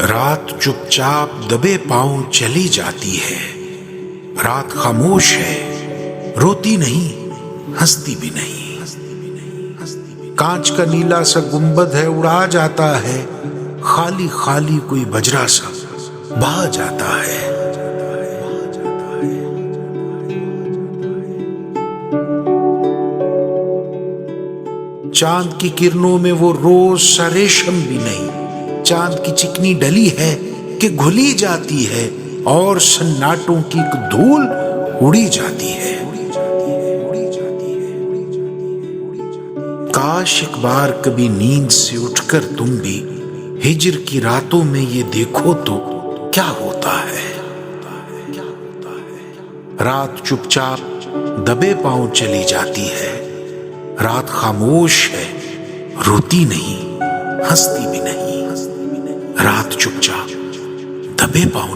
रात चुपचाप दबे पांव चली जाती है। रात खामोश है, रोती नहीं, हंसती भी नहीं। कांच का नीला सा गुंबद है, उड़ा जाता है। खाली खाली कोई बजरा सा बहा जाता है। चांद की किरणों में वो रोज सा रेशम भी नहीं। चांद की चिकनी डली है कि घुली जाती है और सन्नाटों की एक धूल उड़ी जाती है। काश एक बार कभी नींद से उठकर तुम भी हिज्र की रातों में ये देखो तो क्या होता है। रात चुपचाप दबे पांव चली जाती है। रात खामोश है, रोती नहीं, हंसती भी नहीं। रात चुपचाप दबे पांव